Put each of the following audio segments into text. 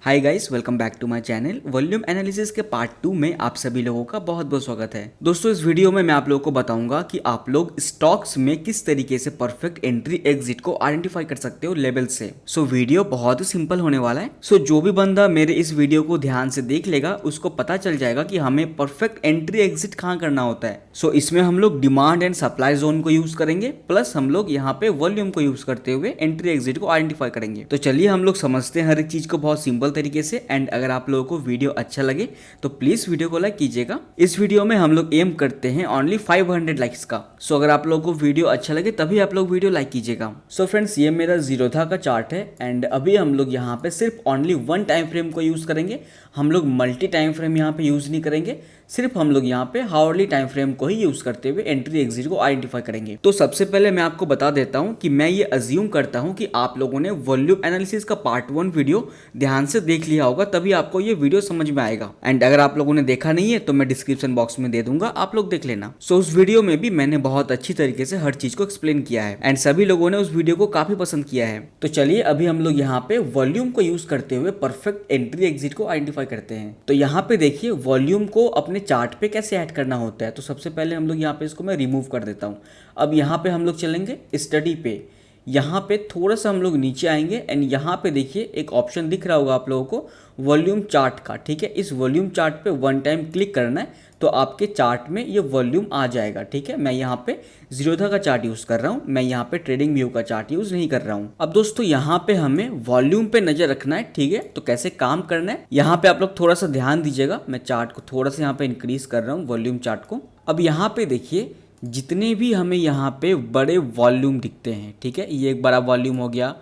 Hi guys, welcome back to my channel. Volume analysis के part 2 में आप सभी लोगों का बहुत बहुत स्वागत है। दोस्तों, इस वीडियो में मैं आप लोगों को बताऊंगा कि आप लोग स्टॉक्स में किस तरीके से परफेक्ट एंट्री एग्जिट को आइडेंटिफाई कर सकते हो लेवल से। वीडियो बहुत ही सिंपल होने वाला है। जो भी बंदा मेरे इस वीडियो को ध्यान से देख लेगा उसको पता चल जाएगा कि हमें परफेक्ट एंट्री एग्जिट कहाँ करना होता है। इसमें हम लोग डिमांड एंड सप्लाई जोन को यूज करेंगे, प्लस हम लोग यहाँ पे वॉल्यूम को यूज करते हुए एंट्री एग्जिट को आइडेंटिफाई करेंगे। तो चलिए हम लोग समझते हैं हर एक चीज को बहुत सिंपल तरीके से। एंड अगर आप लोगों को वीडियो अच्छा लगे तो प्लीज वीडियो को लाइक कीजिएगा। इस वीडियो में हम लोग एम करते हैं ओनली 500 लाइक्स का। अगर आप लोगों को वीडियो अच्छा लगे तभी आप लोग वीडियो लाइक कीजिएगा। फ्रेंड्स, ये मेरा जीरोधा का चार्ट है एंड अभी हम लोग यहाँ पे सिर्फ ओनली वन टाइम फ्रेम को यूज करेंगे। हम लोग मल्टी टाइम फ्रेम यहाँ पे यूज नहीं करेंगे, सिर्फ हम लोग यहाँ पे हावरली टाइम फ्रेम को ही यूज करते हुए एंट्री एग्जिट को आइडेंटिफाई करेंगे। तो सबसे पहले मैं आपको बता देता हूँ कि मैं ये अज्यूम करता हूँ कि आप लोगों ने वॉल्यूम एनालिसिस का पार्ट 1 वीडियो ध्यान से देख लिया होगा, तभी आपको ये वीडियो समझ में आएगा। एंड अगर आप लोगों ने देखा नहीं है तो मैं डिस्क्रिप्शन बॉक्स में दे दूंगा, आप लोग देख लेना। उस वीडियो में भी मैंने बहुत अच्छी तरीके से हर चीज को एक्सप्लेन किया है एंड सभी लोगों ने उस वीडियो को काफी पसंद किया है। तो चलिए अभी हम लोग यहाँ पे वॉल्यूम को यूज करते हुए परफेक्ट एंट्री एग्जिट को आइडेंटिफाई करते हैं। तो यहाँ पे देखिए वॉल्यूम को अपने चार्ट पे कैसे ऐड करना होता है। तो सबसे पहले हम लोग यहाँ पे इसको मैं रिमूव कर देता हूँ। अब यहाँ पे हम लोग चलेंगे स्टडी पे। यहाँ पे थोड़ा सा हम लोग नीचे आएंगे एंड यहाँ पे देखिए एक ऑप्शन दिख रहा होगा आप लोगों को वॉल्यूम चार्ट का। ठीक है, इस वॉल्यूम चार्ट पे वन टाइम क्लिक करना है तो आपके चार्ट में ये वॉल्यूम आ जाएगा। ठीक है, मैं यहाँ पे जीरोधा का चार्ट यूज कर रहा हूँ, मैं यहाँ पे ट्रेडिंग व्यू का चार्ट यूज नहीं कर रहा हूँ। अब दोस्तों यहाँ पे हमें वॉल्यूम पे नजर रखना है। ठीक है, तो कैसे काम करना है यहाँ पे आप लोग थोड़ा सा ध्यान दीजिएगा। मैं चार्ट को थोड़ा सा यहाँ पे इंक्रीज कर रहा हूँ, वॉल्यूम चार्ट को। अब यहाँ पे देखिए जितने भी हमें यहाँ पे बड़े वॉल्यूम दिखते हैं, ठीक है, ये एक बड़ा वॉल्यूम हो गया,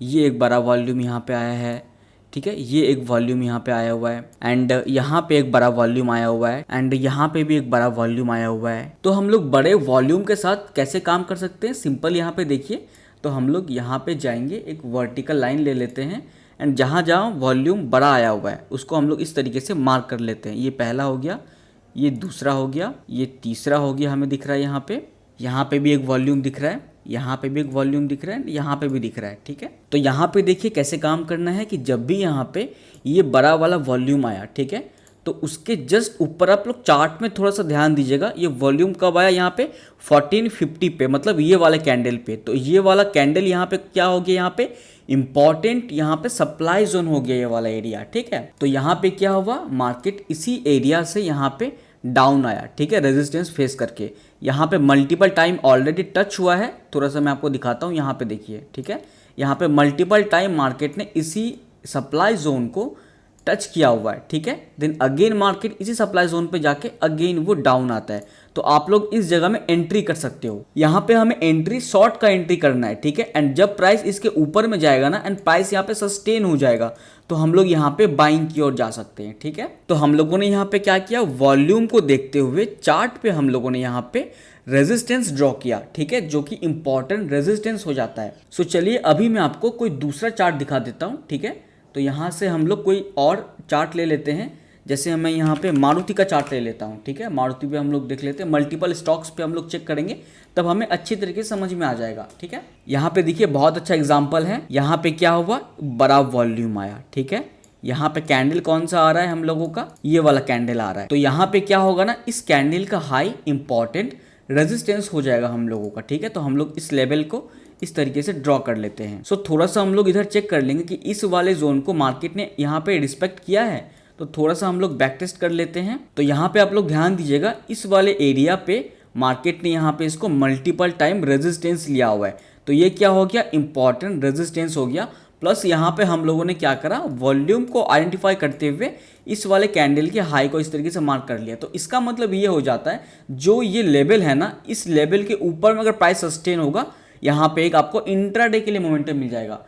ये एक बड़ा वॉल्यूम यहाँ पे आया है, ठीक है, ये एक वॉल्यूम यहाँ पे आया हुआ है एंड यहाँ पे एक बड़ा वॉल्यूम आया हुआ है एंड यहाँ पे भी एक बड़ा वॉल्यूम आया हुआ है। तो हम लोग बड़े वॉल्यूम के साथ कैसे काम कर सकते हैं, सिंपल यहाँ पे देखिए। तो हम लोग यहाँ पे जाएंगे, एक वर्टिकल लाइन ले लेते हैं एंड जहाँ जहाँ वॉल्यूम बड़ा आया हुआ है उसको हम लोग इस तरीके से मार्क कर लेते हैं। ये पहला हो गया, ये दूसरा हो गया, ये तीसरा हो गया, हमें दिख रहा है यहाँ पे भी एक वॉल्यूम दिख रहा है, यहाँ पे भी एक वॉल्यूम दिख रहा है, यहाँ पे भी दिख रहा है। ठीक है, तो यहाँ पे देखिए कैसे काम करना है कि जब भी यहाँ पे ये बड़ा वाला वॉल्यूम आया, ठीक है, तो उसके जस्ट ऊपर आप लोग चार्ट में थोड़ा सा ध्यान दीजिएगा। ये वॉल्यूम कब आया यहाँ पे 1450 पे, मतलब ये वाले कैंडल पे। तो ये वाला कैंडल यहाँ पे क्या हो गया, यहाँ पे इंपॉर्टेंट, यहाँ पे सप्लाई जोन हो गया ये वाला एरिया। ठीक है, तो यहाँ पे क्या हुआ, मार्केट इसी एरिया से यहाँ पे डाउन आया। ठीक है, रेजिस्टेंस फेस करके यहाँ पे मल्टीपल टाइम ऑलरेडी टच हुआ है। थोड़ा सा मैं आपको दिखाता हूँ, यहाँ पे देखिए। ठीक है, यहाँ पे मल्टीपल टाइम मार्केट ने इसी सप्लाई जोन को टच किया हुआ है। ठीक है, देन अगेन मार्केट इसी सप्लाई जोन पे जाके अगेन वो डाउन आता है। तो आप लोग इस जगह में एंट्री कर सकते हो। यहाँ पे हमें एंट्री शॉर्ट का एंट्री करना है। ठीक है, एंड जब प्राइस इसके ऊपर में जाएगा ना एंड प्राइस यहाँ पे सस्टेन हो जाएगा तो हम लोग यहाँ पे बाइंग की ओर जा सकते हैं। ठीक है, तो हम लोगों ने यहाँ पे क्या किया, वॉल्यूम को देखते हुए चार्ट पे हम लोगों ने यहाँ पे रेजिस्टेंस ड्रॉ किया। ठीक है, जो कि इंपॉर्टेंट रेजिस्टेंस हो जाता है। चलिए अभी मैं आपको कोई दूसरा चार्ट दिखा देता हूँ। ठीक है, तो यहाँ से हम लोग कोई और चार्ट ले लेते हैं। जैसे मैं यहाँ पे मारुति का चार्ट ले लेता हूँ। ठीक है, मारुति पे हम लोग देख लेते हैं, मल्टीपल स्टॉक्स पे हम लोग चेक करेंगे, तब हमें अच्छी तरीके से समझ में आ जाएगा। ठीक है, यहाँ पे देखिए बहुत अच्छा एग्जांपल है। यहाँ पे क्या हुआ, बड़ा वॉल्यूम आया। ठीक है, यहाँ पे कैंडल कौन सा आ रहा है हम लोगों का, ये वाला कैंडल आ रहा है। तो यहाँ पे क्या होगा ना, इस कैंडल का हाई इंपॉर्टेंट रेजिस्टेंस हो जाएगा हम लोगों का। ठीक है, तो हम लोग इस लेवल को इस तरीके से ड्रॉ कर लेते हैं। थोड़ा सा हम लोग इधर चेक कर लेंगे कि इस वाले जोन को मार्केट ने यहाँ पे रिस्पेक्ट किया है। तो थोड़ा सा हम लोग बैक टेस्ट कर लेते हैं। तो यहाँ पे आप लोग ध्यान दीजिएगा, इस वाले एरिया पे मार्केट ने यहाँ पे इसको मल्टीपल टाइम रेजिस्टेंस लिया हुआ है। तो ये क्या हो गया, इंपॉर्टेंट रेजिस्टेंस हो गया। प्लस यहाँ पे हम लोगों ने क्या करा, वॉल्यूम को आइडेंटिफाई करते हुए इस वाले कैंडल के हाई को इस तरीके से मार्क कर लिया। तो इसका मतलब ये हो जाता है, जो ये लेवल है ना, इस लेवल के ऊपर में अगर प्राइस सस्टेन होगा, यहाँ पे एक आपको इंट्राडे के लिए मोमेंटम मिल जाएगा।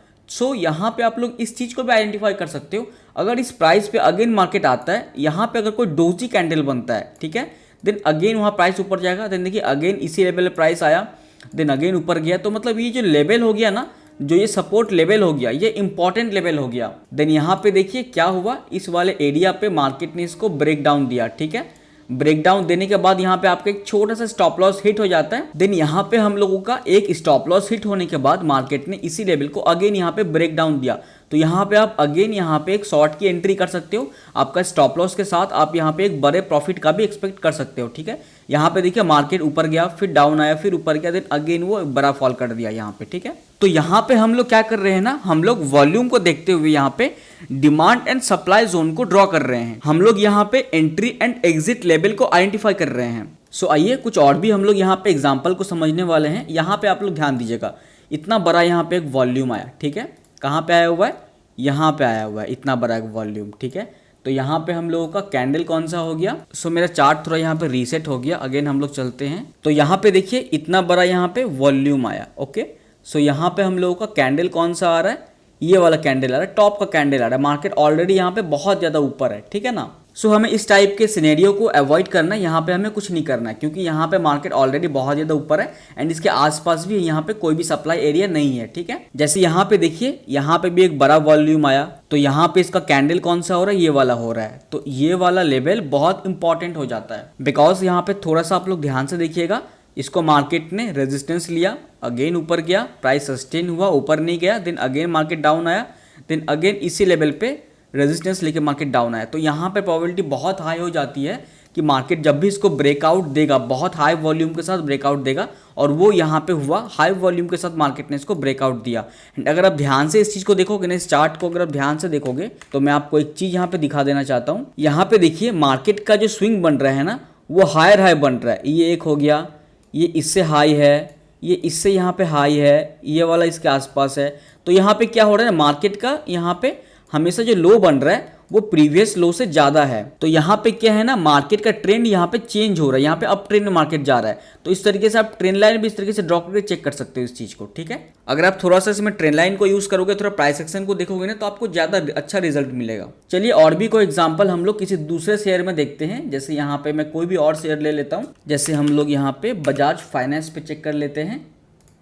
यहाँ पे आप लोग इस चीज को भी आइडेंटिफाई कर सकते हो। अगर इस प्राइस पे अगेन मार्केट आता है, यहाँ पे अगर कोई डोजी कैंडल बनता है, ठीक है, देन अगेन वहाँ प्राइस ऊपर जाएगा। देन देखिए अगेन इसी लेवल पे प्राइस आया, देन अगेन ऊपर गया। तो मतलब ये जो लेवल हो गया ना, जो ये सपोर्ट लेवल हो गया, ये इंपॉर्टेंट लेवल हो गया। देन यहाँ पे देखिए क्या हुआ, इस वाले एरिया पे मार्केट ने इसको ब्रेक डाउन दिया। ठीक है, ब्रेकडाउन देने के बाद यहाँ पे आपका एक छोटा सा स्टॉप लॉस हिट हो जाता है। देन यहाँ पे हम लोगों का एक स्टॉप लॉस हिट होने के बाद मार्केट ने इसी लेवल को अगेन यहाँ पे ब्रेकडाउन दिया, तो यहाँ पे आप अगेन यहाँ पे एक शॉर्ट की एंट्री कर सकते हो। आपका स्टॉप लॉस के साथ आप यहाँ पे एक बड़े प्रॉफिट का भी एक्सपेक्ट कर सकते हो। ठीक है, यहाँ पे देखिए मार्केट ऊपर गया, फिर डाउन आया, फिर ऊपर गया, देन अगेन वो बड़ा फॉल कर दिया यहाँ पे। ठीक है, तो यहाँ पे हम लोग क्या कर रहे हैं ना, हम लोग वॉल्यूम को देखते हुए यहाँ पे डिमांड एंड सप्लाई जोन को ड्रॉ कर रहे हैं। हम लोग यहाँ पे एंट्री एंड एग्जिट लेवल को आइडेंटिफाई कर रहे हैं। सो आइए कुछ और भी हम लोग यहाँ पे एग्जाम्पल को समझने वाले हैं। यहाँ पे आप लोग ध्यान दीजिएगा, इतना बड़ा यहाँ पे एक वॉल्यूम आया। ठीक है, कहाँ पे आया हुआ है, यहाँ पे आया हुआ है इतना बड़ा एक वॉल्यूम। ठीक है, तो यहाँ पे हम लोगों का कैंडल कौन सा हो गया, सो मेरा चार्ट थोड़ा यहाँ पे रीसेट हो गया। अगेन हम लोग चलते हैं, तो यहाँ पे देखिए इतना बड़ा यहाँ पे वॉल्यूम आया। ओके, सो यहाँ पे हम लोगों का कैंडल कौन सा आ रहा है, ये वाला कैंडल आ रहा है, टॉप का कैंडल आ रहा है। मार्केट ऑलरेडी यहाँ पे बहुत ज़्यादा ऊपर है। ठीक है ना, सो हमें इस टाइप के सिनेरियो को अवॉइड करना है। यहाँ पे हमें कुछ नहीं करना है, क्योंकि यहाँ पे मार्केट ऑलरेडी बहुत ज़्यादा ऊपर है एंड इसके आसपास भी यहाँ पे कोई भी सप्लाई एरिया नहीं है। ठीक है, जैसे यहाँ पे देखिए, यहाँ पे भी एक बड़ा वॉल्यूम आया, तो यहाँ पे इसका कैंडल कौन सा हो रहा है, ये वाला हो रहा है। तो ये वाला लेवल बहुत इंपॉर्टेंट हो जाता है, बिकॉज यहाँ पे थोड़ा सा आप लोग ध्यान से देखिएगा, इसको मार्केट ने रेजिस्टेंस लिया, अगेन ऊपर गया, प्राइस सस्टेन हुआ, ऊपर नहीं गया, देन अगेन मार्केट डाउन आया, देन अगेन इसी लेवल पे रेजिस्टेंस लेके मार्केट डाउन आया। तो यहाँ पे प्रोबेबिलिटी बहुत हाई हो जाती है कि मार्केट जब भी इसको ब्रेकआउट देगा, बहुत हाई वॉल्यूम के साथ ब्रेकआउट देगा, और वो यहाँ पे हुआ, हाई वॉल्यूम के साथ मार्केट ने इसको ब्रेकआउट दिया। एंड अगर आप ध्यान से इस चीज़ को देखोगे ना, इस चार्ट को अगर आप ध्यान से देखोगे, तो मैं आपको एक चीज़ यहाँ पे दिखा देना चाहता हूँ। यहाँ पे देखिए मार्केट का जो स्विंग बन रहा है ना, वो हायर हाई बन रहा है। ये एक हो गया, ये इससे हाई है, ये इससे यहाँ पे हाई है, ये वाला इसके आसपास है। तो यहाँ पे क्या हो रहा है, मार्केट का यहाँ पे हमेशा जो लो बन रहा है वो प्रीवियस लो से ज़्यादा है। तो यहाँ पे क्या है ना, मार्केट का ट्रेंड यहाँ पे चेंज हो रहा है, यहाँ पे अप ट्रेंड में मार्केट जा रहा है। तो इस तरीके से आप ट्रेंड लाइन भी इस तरीके से ड्रॉ करके चेक कर सकते हो इस चीज़ को। ठीक है, अगर आप थोड़ा सा इसमें ट्रेंड लाइन को यूज़ करोगे, थोड़ा प्राइस एक्शन को देखोगे ना, तो आपको ज़्यादा अच्छा रिजल्ट मिलेगा। चलिए और भी कोई एग्जाम्पल हम लोग किसी दूसरे शेयर में देखते हैं। जैसे यहाँ पे मैं कोई भी और शेयर ले लेता हूँ, जैसे हम लोग यहाँ पे बजाज फाइनेंस पे चेक कर लेते हैं।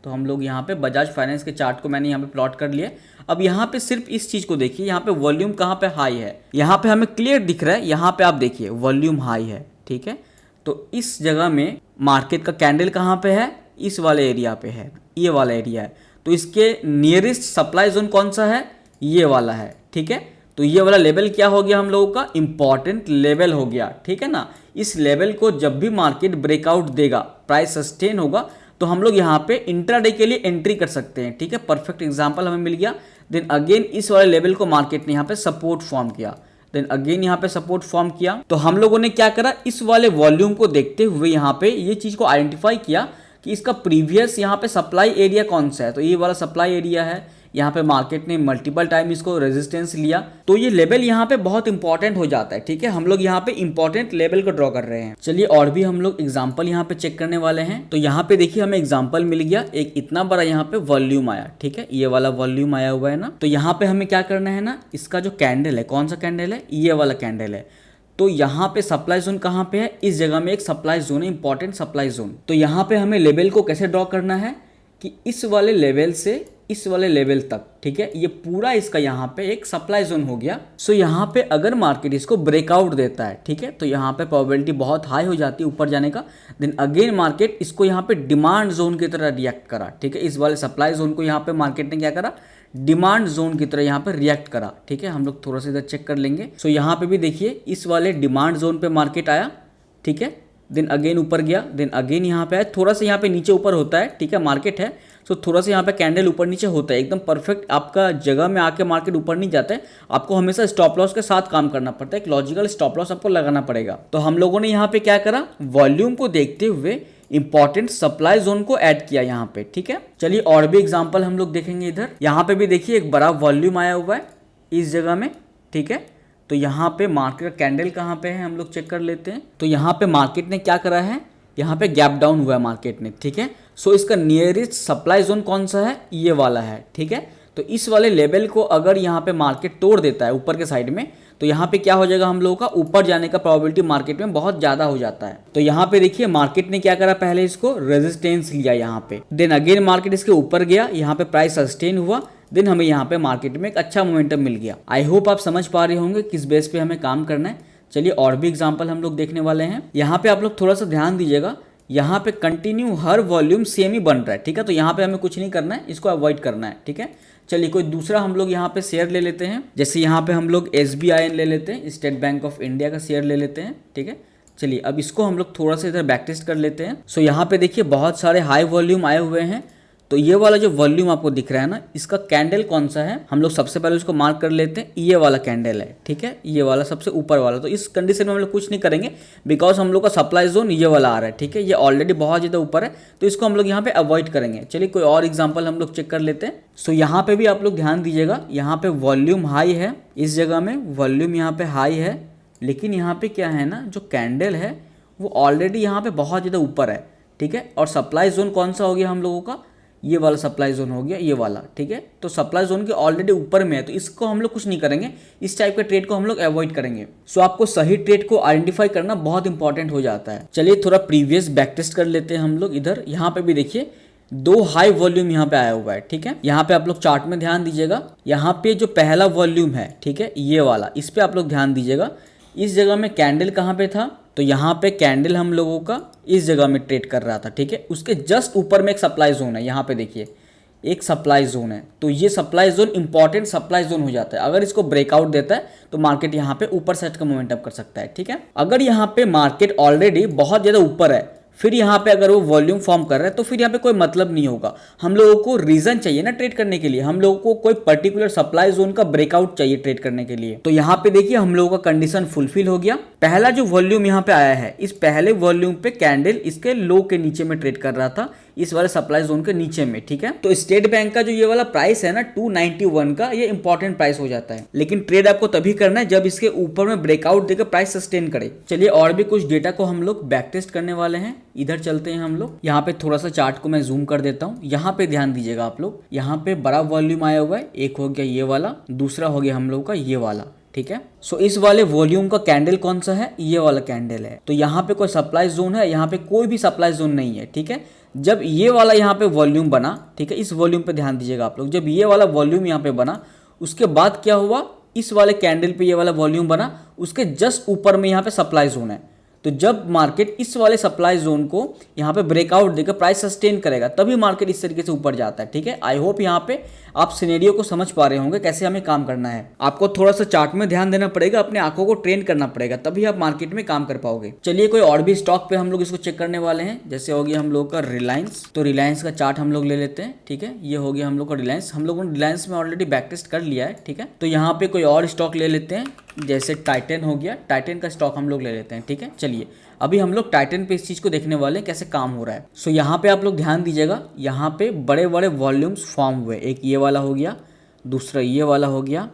तो हम लोग यहाँ पे बजाज फाइनेंस के चार्ट को मैंने यहाँ पे प्लॉट कर लिया। अब यहाँ पे सिर्फ इस चीज़ को देखिए, यहाँ पे वॉल्यूम कहाँ पे हाई है, यहाँ पे हमें क्लियर दिख रहा है, यहाँ पे आप देखिए वॉल्यूम हाई है। ठीक है, तो इस जगह में मार्केट का कैंडल कहाँ पे है, इस वाले एरिया पे है, ये वाला एरिया है। तो इसके नियरेस्ट सप्लाई जोन कौन सा है, ये वाला है। ठीक है, तो ये वाला लेवल क्या हो गया हम लोगों का, इंपॉर्टेंट लेवल हो गया। ठीक है ना, इस लेवल को जब भी मार्केट ब्रेकआउट देगा, प्राइस सस्टेन होगा, तो हम लोग यहाँ पे इंट्राडे के लिए एंट्री कर सकते हैं। ठीक है, परफेक्ट एग्जांपल हमें मिल गया। देन अगेन इस वाले लेवल को मार्केट ने यहाँ पे सपोर्ट फॉर्म किया, देन अगेन यहाँ पे सपोर्ट फॉर्म किया। तो हम लोगों ने क्या करा, इस वाले वॉल्यूम को देखते हुए यहाँ पे ये चीज़ को आइडेंटिफाई किया कि इसका प्रीवियस यहाँ पे सप्लाई एरिया कौन सा है। तो ये वाला सप्लाई एरिया है, यहाँ पे मार्केट ने मल्टीपल टाइम इसको रेजिस्टेंस लिया। तो ये लेवल यहाँ पे बहुत इंपॉर्टेंट हो जाता है। ठीक है, हम लोग यहाँ पे इंपॉर्टेंट लेवल को ड्रॉ कर रहे हैं। चलिए और भी हम लोग एग्जांपल यहाँ पे चेक करने वाले हैं। तो यहाँ पे देखिए हमें एग्जांपल मिल गया, एक इतना बड़ा यहाँ पे वॉल्यूम आया। ठीक है, ये वाला वॉल्यूम आया हुआ है ना। तो यहाँ पे हमें क्या करना है ना, इसका जो कैंडल है, कौन सा कैंडल है, ये वाला कैंडल है। तो यहाँ पे सप्लाई जोन कहाँ पे है, इस जगह में एक सप्लाई जोन है, इंपॉर्टेंट सप्लाई जोन। तो यहाँ पे हमें लेवल को कैसे ड्रॉ करना है कि इस वाले लेवल से इस वाले लेवल तक। ठीक है, ये पूरा इसका यहाँ पे एक सप्लाई जोन हो गया। सो यहाँ पे अगर मार्केट इसको ब्रेकआउट देता है, ठीक है, तो यहाँ पे प्रोबेबिलिटी बहुत हाई हो जाती है ऊपर जाने का। देन अगेन मार्केट इसको यहाँ पे डिमांड जोन की तरह रिएक्ट करा। ठीक है, इस वाले सप्लाई जोन को यहाँ पे मार्केट ने क्या करा, डिमांड जोन की तरह यहाँ पे रिएक्ट करा। ठीक है, हम लोग थोड़ा सा इधर चेक कर लेंगे। सो यहाँ पे भी देखिए इस वाले डिमांड जोन पे मार्केट आया। ठीक है, देन अगेन ऊपर गया, देन अगेन यहाँ पे आया, थोड़ा सा यहाँ पे नीचे ऊपर होता है। ठीक है, मार्केट है, सो थोड़ा सा यहाँ पे कैंडल ऊपर नीचे होता है, एकदम परफेक्ट आपका जगह में आके मार्केट ऊपर नहीं जाता है। आपको हमेशा स्टॉप लॉस के साथ काम करना पड़ता है, एक लॉजिकल स्टॉप लॉस आपको लगाना पड़ेगा। तो हम लोगों ने यहाँ पे क्या करा, वॉल्यूम को देखते हुए इंपॉर्टेंट सप्लाई जोन को ऐड किया यहाँ पे। ठीक है, चलिए और भी एग्जांपल हम लोग देखेंगे। इधर यहाँ पे भी देखिए एक बड़ा वॉल्यूम आया हुआ है इस जगह में। ठीक है, तो यहाँ पे मार्केट का कैंडल कहाँ पे है हम लोग चेक कर लेते हैं। तो यहाँ पे मार्केट ने क्या करा है, यहाँ पे गैप डाउन हुआ है मार्केट ने। ठीक है, सो इसका नियरेस्ट सप्लाई जोन कौन सा है, ये वाला है। ठीक है, तो इस वाले लेवल को अगर यहाँ पे मार्केट तोड़ देता है ऊपर के साइड में, तो यहाँ पे क्या हो जाएगा, हम लोगों का ऊपर जाने का प्रोबेबिलिटी मार्केट में बहुत ज़्यादा हो जाता है। तो यहाँ पे देखिए मार्केट ने क्या करा, पहले इसको रेजिस्टेंस लिया यहाँ पे, देन अगेन मार्केट इसके ऊपर गया, यहाँ पे प्राइस सस्टेन हुआ, देन हमें यहाँ पे मार्केट में एक अच्छा मोमेंटम मिल गया। आई होप आप समझ पा रहे होंगे किस बेस पे हमें काम करना है। चलिए और भी एग्जांपल हम लोग देखने वाले हैं। यहाँ पे आप लोग थोड़ा सा ध्यान दीजिएगा, यहाँ पे कंटिन्यू हर वॉल्यूम सेम ही बन रहा है, ठीक है। तो यहाँ पे हमें कुछ नहीं करना है, इसको अवॉइड करना है, ठीक है। चलिए कोई दूसरा हम लोग यहाँ पे शेयर ले लेते हैं, जैसे यहाँ पे हम लोग SBI ले लेते हैं, स्टेट बैंक ऑफ इंडिया का शेयर ले लेते हैं, ठीक है। चलिए अब इसको हम लोग थोड़ा सा इधर बैक टेस्ट कर लेते हैं। सो यहाँ पे देखिए बहुत सारे हाई वॉल्यूम आए हुए हैं। तो ये वाला जो वॉल्यूम आपको दिख रहा है ना, इसका कैंडल कौन सा है, हम लोग सबसे पहले उसको मार्क कर लेते हैं। ये वाला कैंडल है, ठीक है, ये वाला सबसे ऊपर वाला। तो इस कंडीशन में हम लोग कुछ नहीं करेंगे, बिकॉज हम लोग का सप्लाई जोन ये वाला आ रहा है, ठीक है। ये ऑलरेडी बहुत ज़्यादा ऊपर है, तो इसको हम लोग यहाँ पे अवॉइड करेंगे। चलिए कोई और एग्जाम्पल हम लोग चेक कर लेते हैं। सो यहाँ पे भी आप लोग ध्यान दीजिएगा, यहाँ पे वॉल्यूम हाई है, इस जगह में वॉल्यूम यहाँ पे हाई है, लेकिन यहाँ पे क्या है ना, जो कैंडल है वो ऑलरेडी यहाँ पे बहुत ज़्यादा ऊपर है, ठीक है। और सप्लाई जोन कौन सा हो गया हम लोगों का, ये वाला सप्लाई जोन हो गया, ये वाला, ठीक है। तो सप्लाई जोन के ऑलरेडी ऊपर में है, तो इसको हम लोग कुछ नहीं करेंगे, इस टाइप के ट्रेड को हम लोग अवॉइड करेंगे। सो आपको सही ट्रेड को आइडेंटिफाई करना बहुत इंपॉर्टेंट हो जाता है। चलिए थोड़ा प्रीवियस बैक टेस्ट कर लेते हैं हम लोग इधर। यहाँ पे भी देखिए 2 हाई वॉल्यूम यहाँ पे आया हुआ है, ठीक है। यहाँ पे आप लोग चार्ट में ध्यान दीजिएगा, यहाँ पे जो पहला वॉल्यूम है, ठीक है, ये वाला, इस पे आप लोग ध्यान दीजिएगा। इस जगह में कैंडल कहाँ पे था, तो यहाँ पे कैंडल हम लोगों का इस जगह में ट्रेड कर रहा था, ठीक है। उसके जस्ट ऊपर में एक सप्लाई जोन है, यहाँ पे देखिए एक सप्लाई जोन है। तो ये supply zone important supply zone हो जाता है। अगर इसको ब्रेकआउट देता है तो मार्केट यहाँ पे ऊपर सेट का मोमेंटम कर सकता है, ठीक है। अगर यहाँ पे मार्केट ऑलरेडी बहुत ज़्यादा ऊपर है, फिर यहाँ पे अगर वो वॉल्यूम फॉर्म कर रहा है, तो फिर यहाँ पे कोई मतलब नहीं होगा। हम लोगों को रीजन चाहिए ना ट्रेड करने के लिए, हम लोगों को कोई पर्टिकुलर सप्लाई जोन का ब्रेकआउट चाहिए ट्रेड करने के लिए। तो यहाँ पे देखिए हम लोगों का कंडीशन फुलफिल हो गया। पहला जो वॉल्यूम यहाँ पे आया है, इस पहले वॉल्यूम पे कैंडल इसके लो के नीचे में ट्रेड कर रहा था, इस वाले सप्लाई जोन के नीचे में, ठीक है। तो स्टेट बैंक का जो ये वाला प्राइस है ना 291 का, ये इंपॉर्टेंट प्राइस हो जाता है। लेकिन ट्रेड आपको तभी करना है जब इसके ऊपर में ब्रेकआउट देकर प्राइस सस्टेन करे। चलिए और भी कुछ डेटा को हम लोग बैक टेस्ट करने वाले हैं। इधर चलते हैं हम लोग, यहाँ पे थोड़ा सा चार्ट को मैं जूम कर देता हूँ। यहाँ पे ध्यान दीजिएगा आप लोग, यहाँ पे बड़ा वॉल्यूम आया हुआ है, एक हो गया ये वाला, दूसरा हो गया हम लोग का ये वाला, ठीक है। सो इस वाले वॉल्यूम का कैंडल कौन सा है, ये वाला कैंडल है। तो यहाँ पे कोई सप्लाई जोन है, यहाँ पे कोई भी सप्लाई जोन नहीं है, ठीक है। जब ये वाला यहाँ पे वॉल्यूम बना, ठीक है, इस वॉल्यूम पे ध्यान दीजिएगा आप लोग, जब ये वाला वॉल्यूम यहाँ पे बना, उसके बाद क्या हुआ, इस वाले कैंडल पे ये वाला वॉल्यूम बना, उसके जस्ट ऊपर में यहाँ पे सप्लाई जोन है। तो जब मार्केट इस वाले सप्लाई जोन को यहाँ पे ब्रेकआउट देकर प्राइस सस्टेन करेगा, तभी मार्केट इस तरीके से ऊपर जाता है, ठीक है। आई होप यहाँ पे आप सिनेरियो को समझ पा रहे होंगे कैसे हमें काम करना है। आपको थोड़ा सा चार्ट में ध्यान देना पड़ेगा, अपने आंखों को ट्रेन करना पड़ेगा, तभी आप मार्केट में काम कर पाओगे। चलिए कोई और भी स्टॉक पे हम लोग इसको चेक करने वाले हैं। जैसे हो गया हम लोग का रिलायंस, तो रिलायंस का चार्ट हम लोग ले लेते हैं, ठीक है। ये हो गया हम लोग का रिलायंस, हम लोगों ने रिलायंस में ऑलरेडी बैक टेस्ट कर लिया है, ठीक है। तो यहाँ पे कोई और स्टॉक ले लेते हैं, जैसे टाइटन हो गया, टाइटन का स्टॉक हम लोग ले लेते हैं, ठीक है। चलिए अभी हम लोग टाइटन पे इस चीज़ को देखने वाले हैं कैसे काम हो रहा है। सो यहाँ पे आप लोग ध्यान दीजिएगा, यहाँ पे बड़े बड़े वॉल्यूम्स फॉर्म हुए, एक ये वाला हो गया, दूसरा ये वाला हो गया,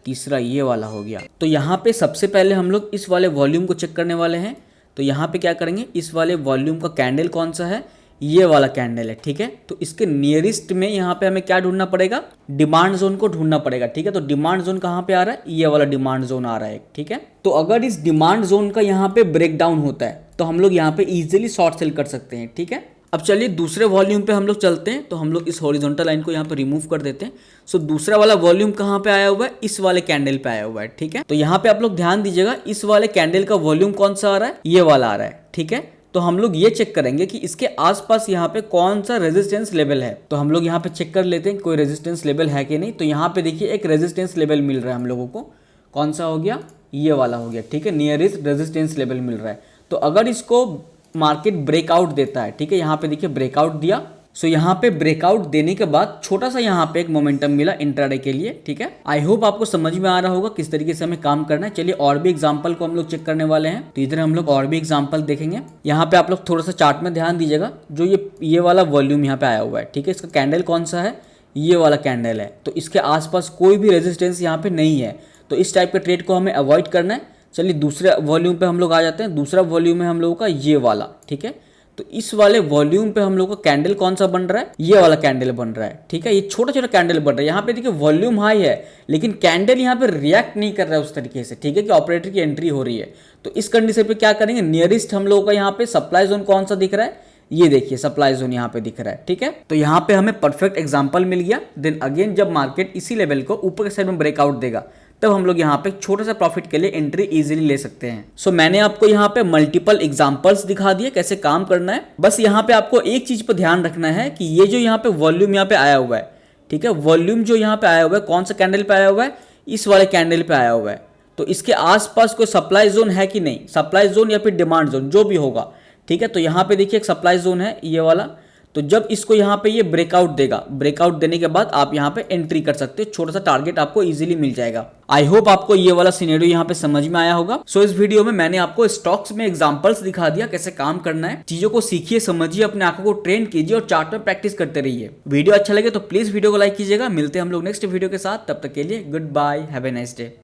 तीसरा ये वाला हो गया। तो यहाँ पे सबसे पहले हम लोग इस वाले वॉल्यूम को चेक करने वाले हैं। तो यहाँ पे क्या करेंगे, इस वाले वॉल्यूम का कैंडल कौन सा है, ये वाला कैंडल है, ठीक है। तो इसके नियरेस्ट में यहाँ पे हमें क्या ढूंढना पड़ेगा, डिमांड जोन को ढूंढना पड़ेगा, ठीक है। तो डिमांड जोन कहाँ पे आ रहा है, ये वाला डिमांड जोन आ रहा है, ठीक है। तो अगर इस डिमांड जोन का यहाँ पे ब्रेक डाउन होता है, तो हम लोग यहाँ पे इजीली शॉर्ट सेल कर सकते हैं, ठीक है। अब चलिए दूसरे वॉल्यूम पे हम लोग चलते हैं। तो हम लोग इस हॉरिजॉन्टल लाइन को यहाँ पे रिमूव कर देते हैं। सो दूसरा वाला वॉल्यूम कहाँ पे आया हुआ है, इस वाले कैंडल पे आया हुआ है, ठीक है। तो यहाँ पे आप लोग ध्यान दीजिएगा, इस वाले कैंडल का वॉल्यूम कौन सा आ रहा है, ये वाला आ रहा है, ठीक है। तो हम लोग ये चेक करेंगे कि इसके आसपास यहाँ पे कौन सा रेजिस्टेंस लेवल है। तो हम लोग यहाँ पे चेक कर लेते हैं कोई रेजिस्टेंस लेवल है कि नहीं। तो यहाँ पे देखिए एक रेजिस्टेंस लेवल मिल रहा है हम लोगों को, कौन सा हो गया, ये वाला हो गया, ठीक है। नियरेस्ट रेजिस्टेंस लेवल मिल रहा है। तो अगर इसको मार्केट ब्रेकआउट देता है, ठीक है, यहाँ पे देखिए ब्रेकआउट दिया। सो यहाँ पे ब्रेकआउट देने के बाद छोटा सा यहाँ पे एक मोमेंटम मिला इंट्राडे के लिए, ठीक है। आई होप आपको समझ में आ रहा होगा किस तरीके से हमें काम करना है। चलिए और भी एग्जांपल को हम लोग चेक करने वाले हैं। तो इधर हम लोग और भी एग्जांपल देखेंगे। यहाँ पे आप लोग थोड़ा सा चार्ट में ध्यान दीजिएगा, जो ये वाला वॉल्यूम यहाँ पे आया हुआ है, ठीक है। इसका कैंडल कौन सा है, ये वाला कैंडल है। तो इसके आसपास कोई भी रेजिस्टेंस यहाँ पे नहीं है। तो इस टाइप के ट्रेड को हमें अवॉइड करना है। चलिए दूसरे वॉल्यूम पे हम लोग आ जाते हैं। दूसरा वॉल्यूम है हम लोगों का ये वाला, ठीक है। तो इस वाले वॉल्यूम पे हम लोग का कैंडल कौन सा बन रहा है, ये वाला कैंडल बन रहा है, ठीक है। ये छोटा छोटा कैंडल बन रहा है। यहाँ पे देखिए वॉल्यूम हाई है, लेकिन कैंडल यहाँ पे रिएक्ट नहीं कर रहा है उस तरीके से, ठीक है, कि ऑपरेटर की एंट्री हो रही है। तो इस कंडीशन पे क्या करेंगे, नियरेस्ट हम लोगों का यहाँ पे सप्लाई जोन कौन सा दिख रहा है, ये देखिए सप्लाई जोन यहाँ पे दिख रहा है, ठीक है। तो यहाँ पे हमें परफेक्ट एग्जांपल मिल गया। देन अगेन जब मार्केट इसी लेवल को ऊपर के साइड में ब्रेकआउट देगा, तब हम लोग यहाँ पे छोटा सा प्रॉफिट के लिए एंट्री इजीली ले सकते हैं। सो मैंने आपको यहाँ पे मल्टीपल एग्जांपल्स दिखा दिए कैसे काम करना है। बस यहाँ पे आपको एक चीज पर ध्यान रखना है कि ये जो यहाँ पे वॉल्यूम यहाँ पे आया हुआ है, ठीक है, वॉल्यूम जो यहाँ पे आया हुआ है कौन सा कैंडल पे आया हुआ है, इस वाले कैंडल पे आया हुआ है। तो इसके आसपास कोई सप्लाई जोन है कि नहीं, सप्लाई जोन या फिर डिमांड जोन जो भी होगा, ठीक है। तो यहाँ पे देखिए एक सप्लाई जोन है ये वाला, तो जब इसको यहाँ पे ये ब्रेकआउट देगा, ब्रेकआउट देने के बाद आप यहाँ पे एंट्री कर सकते हो, छोटा सा टारगेट आपको इजीली मिल जाएगा। आई होप आपको ये वाला सिनेरियो यहाँ पे समझ में आया होगा। सो इस वीडियो में मैंने आपको स्टॉक्स में एग्जांपल्स दिखा दिया कैसे काम करना है। चीजों को सीखिए, समझिए, अपने आंखों को ट्रेन कीजिए और चार्ट में प्रैक्टिस करते रहिए। वीडियो अच्छा लगे तो प्लीज वीडियो को लाइक कीजिएगा। मिलते हैं हम लोग नेक्स्ट वीडियो के साथ, तब तक के लिए goodbye, have a nice day.